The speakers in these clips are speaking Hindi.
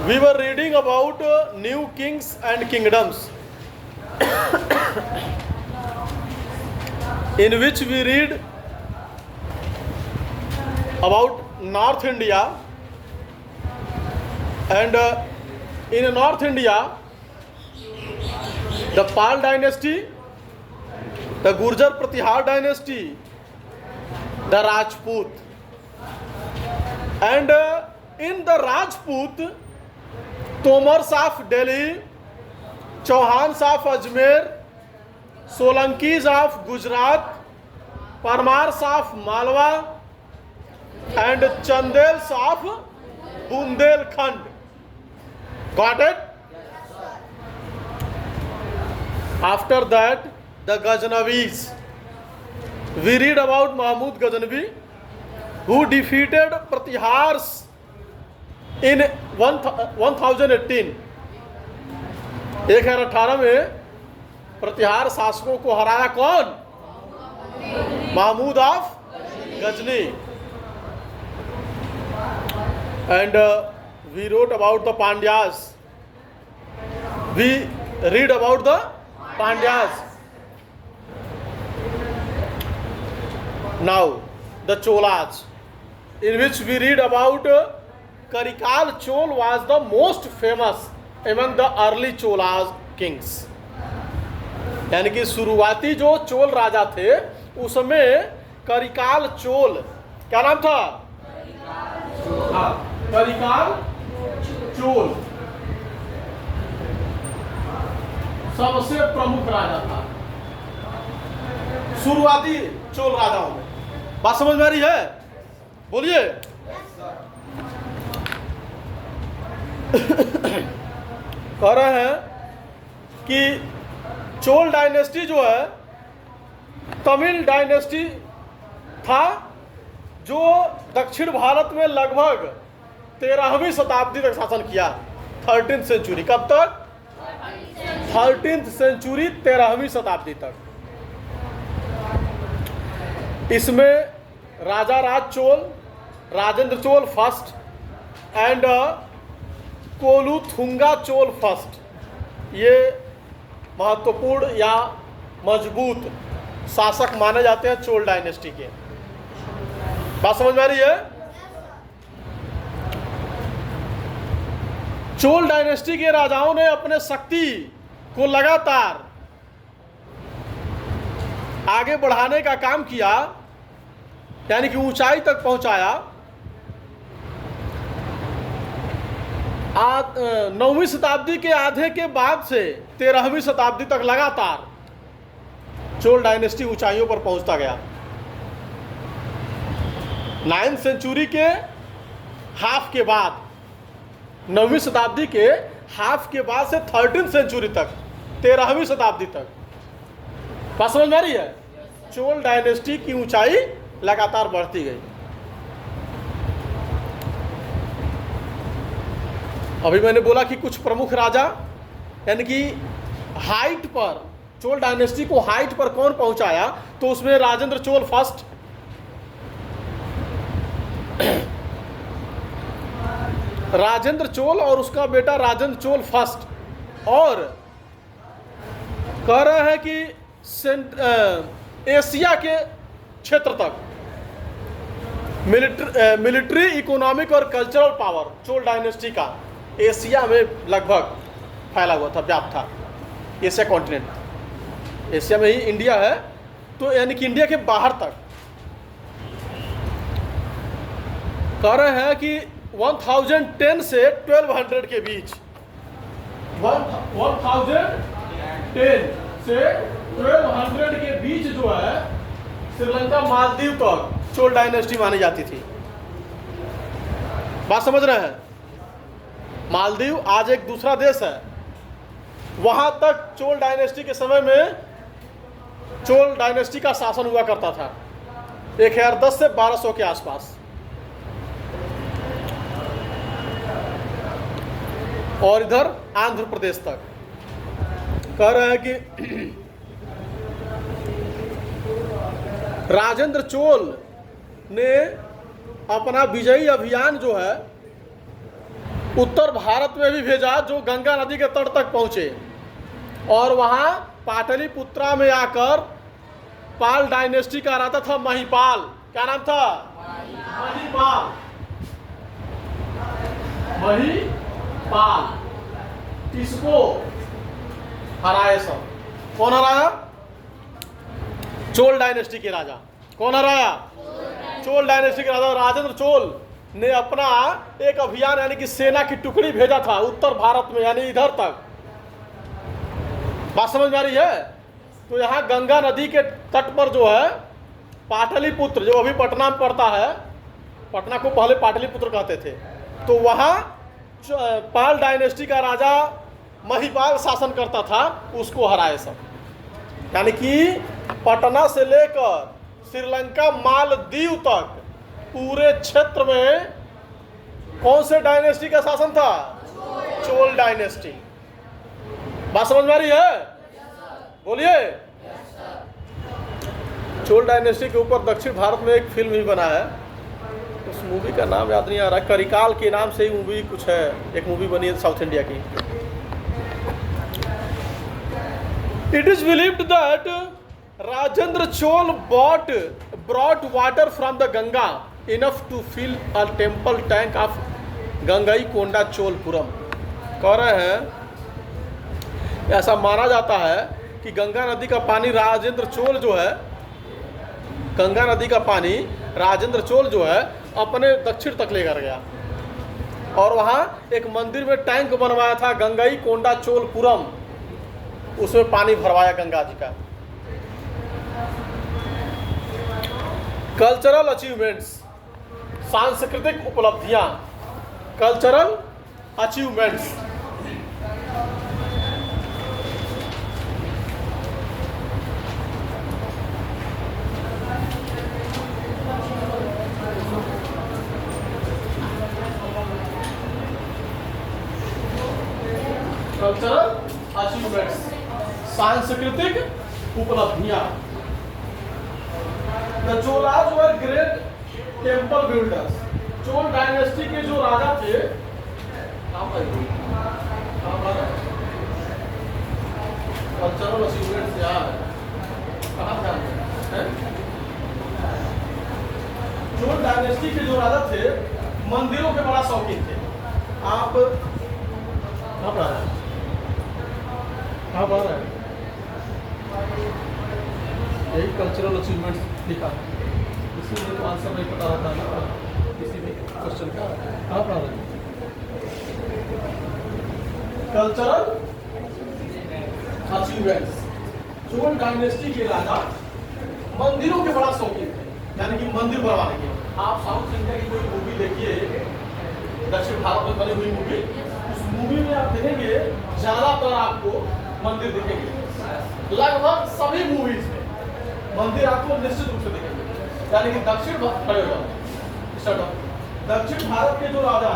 We were reading about new kings and kingdoms, in which we read about North India, and in North India, the Pal dynasty, the Gurjar Pratihar dynasty, the Rajput, and in the Rajput, Tomars of Delhi, Chauhans of Ajmer, Solankis of Gujarat, Parmars of Malwa, and Chandels of Bundelkhand. Got it? After that, the Ghaznavis. We read about Mahmud Ghaznavi, who defeated Pratihars in 1018. 1018 में प्रतिहार शासकों को हराया कौन? Mahmud of Ghazni. And we wrote about the Pandyas. We read about the Pandyas. Now the Cholas, in which we read about Karikal Chol was the most famous among the early Cholas kings. यानी कि शुरुआती जो चोल राजा थे उसमें करिकाल चोल, क्या नाम था? करिकाल चोल सबसे प्रमुख राजा था शुरुआती चोल राजाओं में. बात समझ में आ रही है? बोलिए. कह रहे हैं कि चोल डायनेस्टी जो है तमिल डायनेस्टी था जो दक्षिण भारत में लगभग 13वीं शताब्दी तक शासन किया. 13th century. कब तक? 13th सेंचुरी, 13वीं शताब्दी तक. इसमें Raja Raj Chola, Rajendra Chola first and Kulothunga Chola first, ये महत्वपूर्ण या मजबूत शासक माने जाते हैं चोल डायनेस्टी के. बात समझ में आ रही है? चोल डायनेस्टी के राजाओं ने अपने शक्ति को लगातार आगे बढ़ाने का काम किया, यानी कि ऊंचाई तक पहुंचाया. 9वीं शताब्दी के आधे के बाद से 13वीं शताब्दी तक लगातार चोल डायनेस्टी ऊंचाइयों पर पहुंचता गया. 9th सेंचुरी के हाफ के बाद, 9वीं शताब्दी के हाफ के बाद से 13th सेंचुरी तक, 13वीं शताब्दी तक. बात समझ में आ रही है? चोल डायनेस्टी की ऊंचाई लगातार बढ़ती गई. अभी मैंने बोला कि कुछ प्रमुख राजा, यानी कि हाइट पर, चोल डायनेस्टी को हाइट पर कौन पहुंचाया, तो उसमें राजेंद्र चोल फर्स्ट, राजेंद्र चोल और उसका बेटा राजेंद्र चोल फर्स्ट. और कह रहे हैं कि एशिया के क्षेत्र तक मिलिट्री, इकोनॉमिक और कल्चरल पावर चोल डायनेस्टी का एशिया में लगभग फैला हुआ था, व्याप्त था. एशिया कॉन्टिनेंट, एशिया में ही इंडिया है, तो यानी कि इंडिया के बाहर तक. कह रहे हैं कि 1010 से 1200 के बीच, 1010 से 1200 के बीच जो है श्रीलंका, मालदीव तक चोल डायनेस्टी मानी जाती थी. बात समझ रहे हैं? मालदीव आज एक दूसरा देश है, वहां तक चोल डायनेस्टी के समय में चोल डायनेस्टी का शासन हुआ करता था, 1010 से 1200 के आसपास. और इधर आंध्र प्रदेश तक. कह रहे हैं कि राजेंद्र चोल ने अपना विजयी अभियान जो है उत्तर भारत में भी भेजा, जो गंगा नदी के तट तक पहुंचे और वहां पाटलिपुत्रा में आकर पाल डायनेस्टी का राजा था महिपाल। क्या नाम था? महिपाल। महिपाल इसको हराए सब। कौन हराया? चोल डायनेस्टी के राजा। कौन हराया? चोल डायनेस्टी के राजा राजेंद्र चोल ने अपना एक अभियान यानी कि सेना की टुकड़ी भेजा था उत्तर भारत में, यानी इधर तक। बात समझ में आ रही है? तो यहाँ गंगा नदी के तट पर जो है पाटलिपुत्र, जो अभी पटना में पड़ता है, पटना को पहले पाटलिपुत्र कहते थे, तो वहाँ पाल डायनेस्टी का राजा महिपाल शासन करता था, उसको हराए सब। यानी कि पटना से लेकर श्रीलंका मालदीव तक पूरे क्षेत्र में कौन से डायनेस्टी का शासन था? चोल डायनेस्टी। बात समझ में आ रही है? बोलिए। चोल डायनेस्टी के ऊपर दक्षिण भारत में एक फिल्म भी बना है, उस मूवी का नाम याद नहीं आ रहा, करिकाल के नाम से ही मूवी कुछ है, एक मूवी बनी है साउथ इंडिया की। It is believed that Rajendra Chola brought water from the Ganga enough to fill a temple tank of Gangaikonda Cholapuram. कह रहे हैं, ऐसा माना जाता है कि गंगा नदी का पानी राजेंद्र चोल जो है, गंगा नदी का पानी राजेंद्र चोल जो है अपने दक्षिण तक लेकर गया और वहाँ एक मंदिर में टैंक बनवाया था गंगईकोंडा चोलपुरम, उसमें पानी भरवाया गंगा जी का। कल्चरल अचीवमेंट्स, सांस्कृतिक उपलब्धियां, कल्चरल अचीवमेंट्स। कल्चरल अचीवमेंट्स, सांस्कृतिक उपलब्धियां। The Cholas were great temple builders. Chola dynasty के जो राजा थे, कल्चरल अचीवमेंट्स यार कहाँ ध्यान? चोल डायनेस्टी के जो राजा थे मंदिरों के बड़ा शौकीन थे। आप कहाँ पढ़ा रहे हैं? कहाँ पढ़ रहे हैं? यही कल्चरल अचीवमेंट्स लिखा, इसीलिए तो आंसर नहीं पता रहता ना किसी भी क्वेश्चन का। कहाँ पढ़ा रहे हैं? Cultural achievements. चोल डायनेस्टी के राजा मंदिरों के बड़ा शौकीन थे, यानी कि मंदिर बनवाने के। आप साउथ इंडिया की कोई मूवी देखिए, दक्षिण भारत में बनी हुई मूवी, उस मूवी में आप देखेंगे ज्यादातर आपको मंदिर दिखेंगे। लगभग सभी मूवीज में मंदिर आपको निश्चित रूप से दिखेंगे। यानी कि दक्षिण भारत के जो राजा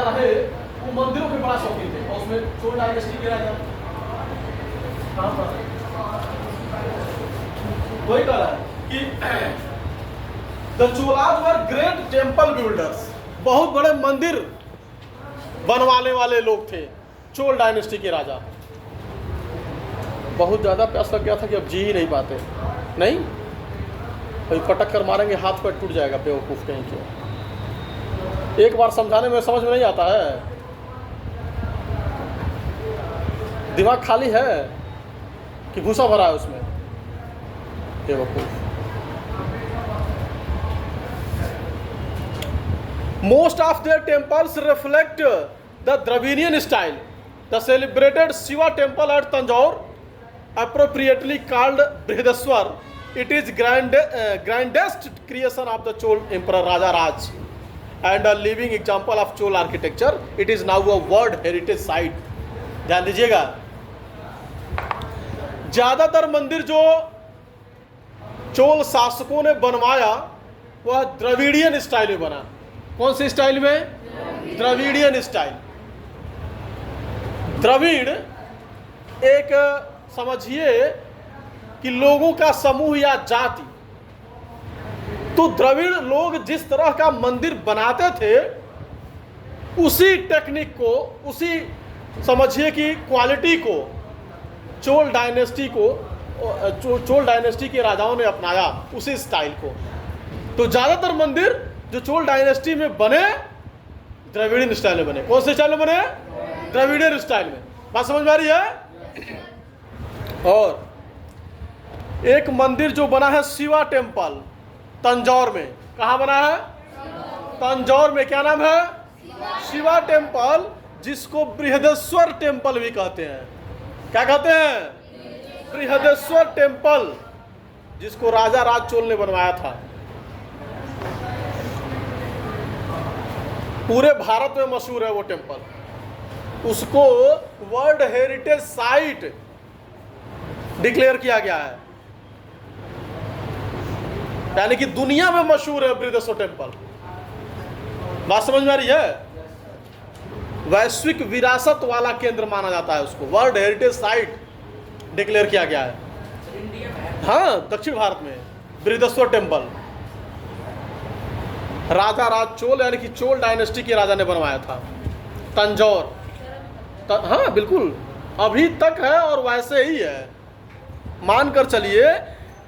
रहे वो मंदिरों के बड़ा शौकीन थे, और उसमें चोल डायनेस्टी के राजा कहाँ पर वही कह रहा है कि the Cholas were great temple builders, बहुत बड़े मंदिर बनवाने वाले लोग थे चोल डायनेस्टी के राजा। बहुत ज़्यादा प्यास लग गया था कि अब जी ही नहीं पाते, नहीं अभी पटक कर मारेंगे हाथ पैर टूट जाएगा, बेवकूफ़ कहीं के। एक बार समझाने में समझ में नहीं आता है, दिमाग खाली है कि भूसा भरा है उसमें, बेवकूफ़। Most of their temples reflect the Dravidian style. The celebrated Shiva temple at Tanjore, appropriately called Brihadaswar, it is grandest creation of the Chol Emperor Raja Raj and a living example of Chol architecture. It is now a World Heritage Site. ध्यान दीजिएगा, ज्यादातर मंदिर जो चोल शासकों ने बनवाया वह द्रविडियन स्टाइल में बना। कौन से स्टाइल में? Dravidian style. द्रविड़ एक समझिए कि लोगों का समूह या जाति। तो द्रविड़ लोग जिस तरह का मंदिर बनाते थे उसी टेक्निक को, उसी समझिए कि क्वालिटी को चोल डायनेस्टी के राजाओं ने अपनाया, उसी स्टाइल को। तो ज़्यादातर मंदिर जो चोल डायनेस्टी में बने द्रविडियन स्टाइल में बने। कौन से स्टाइल में बने? द्रविडियन स्टाइल में। बात समझ में आ रही है? और एक मंदिर जो बना है शिवा टेम्पल तंजौर में। कहाँ बना है? तंजौर में। क्या नाम है? शिवा टेम्पल, जिसको बृहदेश्वर टेम्पल भी कहते हैं। क्या कहते हैं? बृहदेश्वर टेम्पल, जिसको राजा राज चोल ने बनवाया था। पूरे भारत में मशहूर है वो टेम्पल। उसको वर्ल्ड हेरिटेज साइट डिक्लेयर किया गया है, यानी कि दुनिया में मशहूर है बृहदेश्वर टेम्पल। बात समझ में आ रही है? वैश्विक विरासत वाला केंद्र माना जाता है उसको, वर्ल्ड हेरिटेज साइट डिक्लेयर किया गया है। हाँ, दक्षिण भारत में बृहदेश्वर टेम्पल राजा राज चोल, यानी कि चोल डायनेस्टी के राजा ने बनवाया था। तंजौर हाँ बिल्कुल अभी तक है और वैसे ही है। मानकर चलिए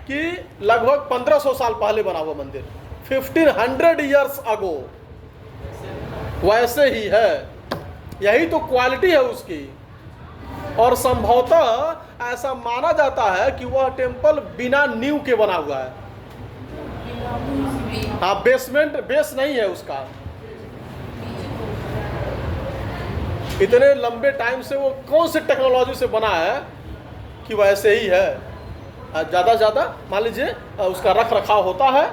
कि लगभग 1500 साल पहले बना हुआ मंदिर, 1500 ईयर्स अगो, वैसे ही है। यही तो क्वालिटी है उसकी। और संभवतः ऐसा माना जाता है कि वह टेम्पल बिना नींव के बना हुआ है। हाँ, बेस नहीं है उसका। इतने लंबे टाइम से वो कौन से टेक्नोलॉजी से बना है कि वैसे ही है। ज़्यादा से ज़्यादा मान लीजिए उसका रख रखाव होता है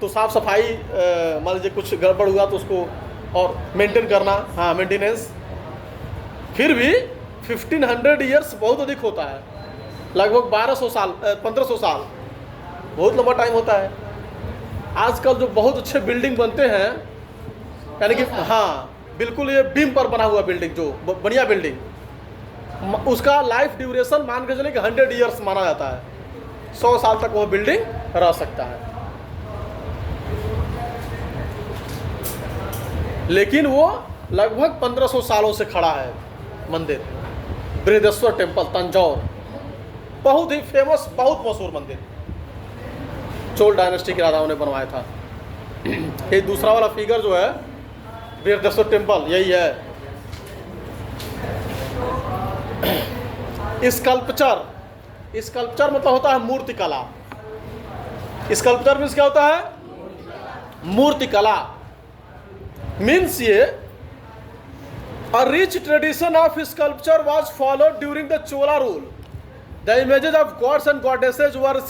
तो साफ सफाई, मान लीजिए कुछ गड़बड़ हुआ तो उसको और मेंटेन करना, हाँ मेंटेनेंस। फिर भी 1500 ईयर्स बहुत अधिक होता है। लगभग 1200 साल 1500 साल बहुत लंबा टाइम होता है। आजकल जो बहुत अच्छे बिल्डिंग बनते हैं, यानी कि हाँ बिल्कुल ये बीम पर बना हुआ बिल्डिंग, जो बढ़िया बिल्डिंग, उसका लाइफ ड्यूरेशन मान के चले कि 100 ईयर्स माना जाता है। 100 साल तक वो बिल्डिंग रह सकता है। लेकिन वो लगभग 1500 सालों से खड़ा है मंदिर, बृहदेश्वर टेम्पल तंजौर। बहुत ही फेमस, बहुत मशहूर मंदिर, चोल डायनेस्टी के राजाओं ने बनवाया था। ये दूसरा वाला फिगर जो है बृहदेश्वर टेम्पल, यही है। स्कल्पचर मतलब होता है मूर्ति कला। स्कल्पचर मीन्स क्या होता है? मूर्ति कला। मीन्स ये a rich tradition of sculpture was followed during the Chola rule. The images of gods and goddesses were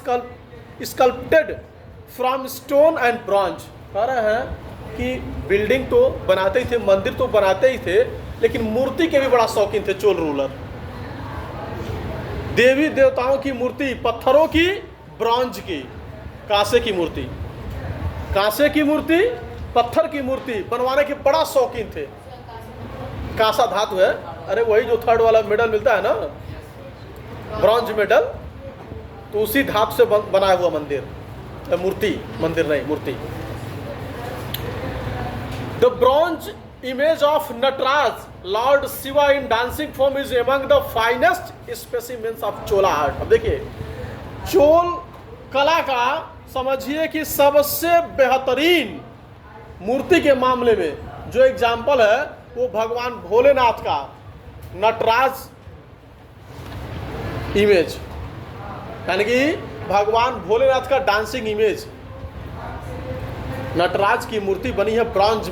sculpted from stone and bronze. कह रहे हैं कि बिल्डिंग तो बनाते ही थे, मंदिर तो बनाते ही थे, लेकिन मूर्ति के भी बड़ा शौकीन थे चोल रूलर। देवी देवताओं की मूर्ति पत्थरों की, ब्रॉन्ज की, कांसे की मूर्ति, कांसे की मूर्ति, पत्थर की मूर्ति बनवाने के बड़ा शौकीन थे। कांसा धातु है, अरे वही जो 3rd वाला मेडल मिलता है ना, ब्रॉन्ज मेडल, तो उसी धातु से बना हुआ मंदिर, मूर्ति, मंदिर नहीं मूर्ति। The bronze image of Nataraja lord Shiva in dancing form is among the finest specimens of Chola art. अब देखिए, चोल कला का समझिए कि सबसे बेहतरीन मूर्ति के मामले में जो एग्जाम्पल है वो भगवान भोलेनाथ का नटराज इमेज, यानी कि भगवान भोलेनाथ का डांसिंग इमेज, नटराज की मूर्ति बनी है ब्रॉन्ज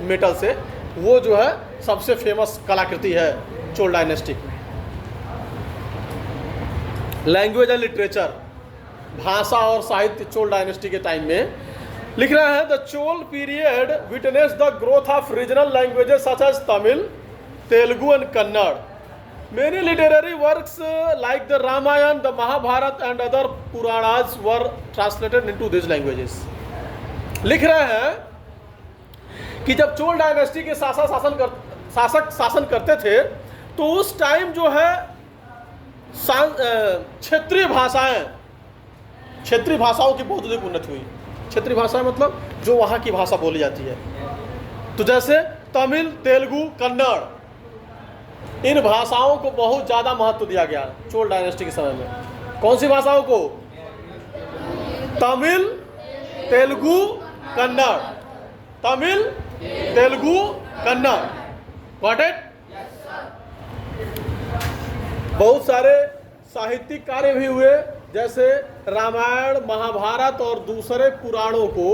मेटल से। वो जो है सबसे फेमस कलाकृति है चोल डायनेस्टी की। लैंग्वेज एंड लिटरेचर, भाषा और साहित्य चोल डायनेस्टी के टाइम में लिख रहे हैं। The Chola period witness the growth of regional languages such as Tamil, Telugu and Kannada. Many literary works like the Ramayana, the Mahabharata and other Puranas were translated into this languages. लिख रहे हैं कि जब चोल डायनेस्टी के शासक शासन करते थे तो उस टाइम जो है क्षेत्रीय भाषाओं की बहुत अधिक उन्नति हुई। क्षेत्रीय भाषा मतलब जो वहाँ की भाषा बोली जाती है, तो जैसे तमिल, तेलुगु, कन्नड़, इन भाषाओं को बहुत ज़्यादा महत्व दिया गया चोल डायनेस्टी के समय में। कौन सी भाषाओं को? तमिल, तेलुगु, कन्नड़। तमिल, तेलुगु, कन्नड़। Got it? बहुत सारे साहित्यिक कार्य भी हुए, जैसे रामायण, महाभारत और दूसरे पुराणों को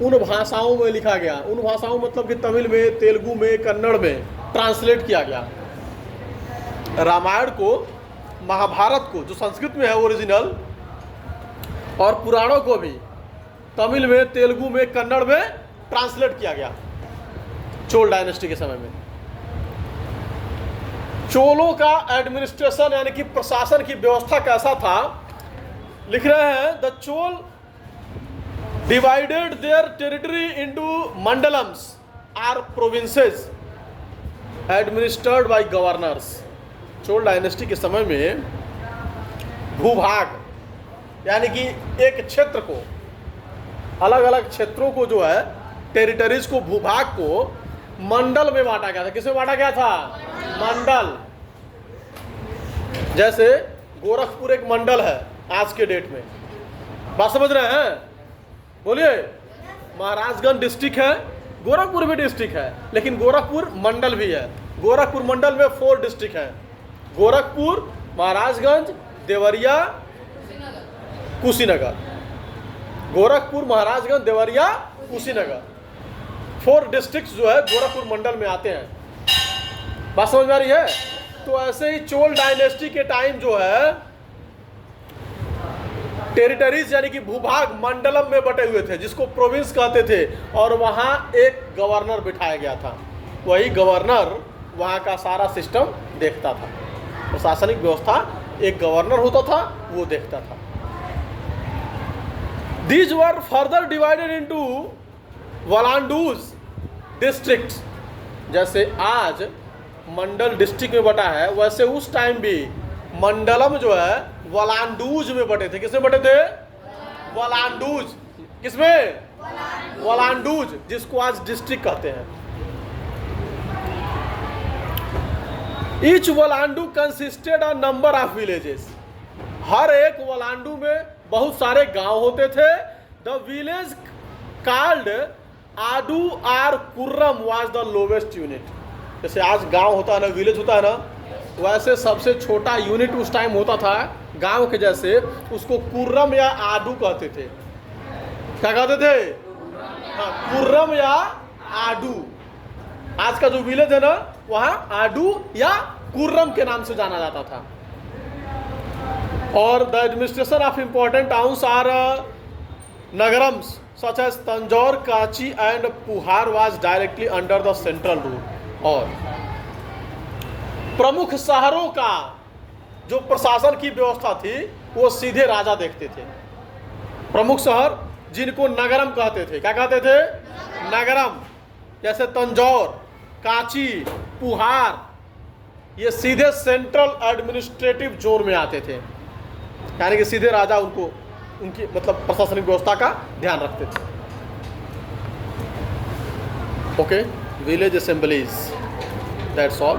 उन भाषाओं में लिखा गया। उन भाषाओं मतलब कि तमिल में, तेलुगु में, कन्नड़ में ट्रांसलेट किया गया। रामायण को, महाभारत को जो संस्कृत में है ओरिजिनल, और पुराणों को भी तमिल में, तेलुगु में, कन्नड़ में ट्रांसलेट किया गया चोल डायनेस्टी के समय में। चोलों का एडमिनिस्ट्रेशन यानी कि प्रशासन की व्यवस्था कैसा था, लिख रहे हैं the Chola divided their territory into mandalams or provinces administered by governors. Chola dynasty के समय में भूभाग यानी कि एक क्षेत्र को, अलग अलग क्षेत्रों को जो है, टेरिटरीज को, भूभाग को मंडल में बांटा गया था। किसमें बांटा गया था? मंडल। जैसे गोरखपुर एक मंडल है आज के डेट में, बात समझ रहे हैं? बोलिए। महाराजगंज डिस्ट्रिक्ट है, गोरखपुर भी डिस्ट्रिक्ट है, लेकिन गोरखपुर मंडल भी है। गोरखपुर मंडल में 4 डिस्ट्रिक्ट हैं: गोरखपुर, महाराजगंज, देवरिया, कुशीनगर। गोरखपुर, महाराजगंज, देवरिया, कुशीनगर, 4 डिस्ट्रिक्ट्स जो है गोरखपुर मंडल में आते हैं। बात समझ में आ रही है? तो ऐसे ही चोल डायनेस्टी के टाइम जो है टेरिटरीज यानी कि भूभाग मंडलम में बटे हुए थे, जिसको प्रोविंस कहते थे, और वहां एक गवर्नर बिठाया गया था। वही गवर्नर वहां का सारा सिस्टम देखता था। प्रशासनिक व्यवस्था एक गवर्नर होता था, वो देखता था। These were further divided into valanadus district. जैसे आज मंडल डिस्ट्रिक्ट में बटा है, वैसे उस टाइम भी मंडलम जो है वलांडूज में बटे थे। किसमें बटे थे? वलांडूज। किसमें? वलांडूज, जिसको आज डिस्ट्रिक्ट कहते हैं। Each valanadu consisted a number of villages. हर एक वलांडू में बहुत सारे गांव होते थे। The village called adu or kurram was the lowest unit. जैसे आज गांव होता है ना, विलेज होता है ना, वैसे सबसे छोटा यूनिट उस टाइम होता था गांव के जैसे, उसको कुर्रम या आडू कहते थे। क्या कहते थे? हाँ, कुर्रम या आडू। आज का जो विलेज है ना, वहां आडू या कुर्रम के नाम से जाना जाता था। और the administration of important towns or nagarams such as Tanjore, Kanchi and Puhar was directly under the central rule. और प्रमुख शहरों का जो प्रशासन की व्यवस्था थी वो सीधे राजा देखते थे। प्रमुख शहर जिनको नगरम कहते थे। क्या कहते थे? नगरम। जैसे तंजौर, कांची, पुहार, ये सीधे सेंट्रल एडमिनिस्ट्रेटिव जोन में आते थे, यानी कि सीधे राजा उनको, उनकी मतलब प्रशासनिक व्यवस्था का ध्यान रखते थे। Okay, village assemblies, that's all.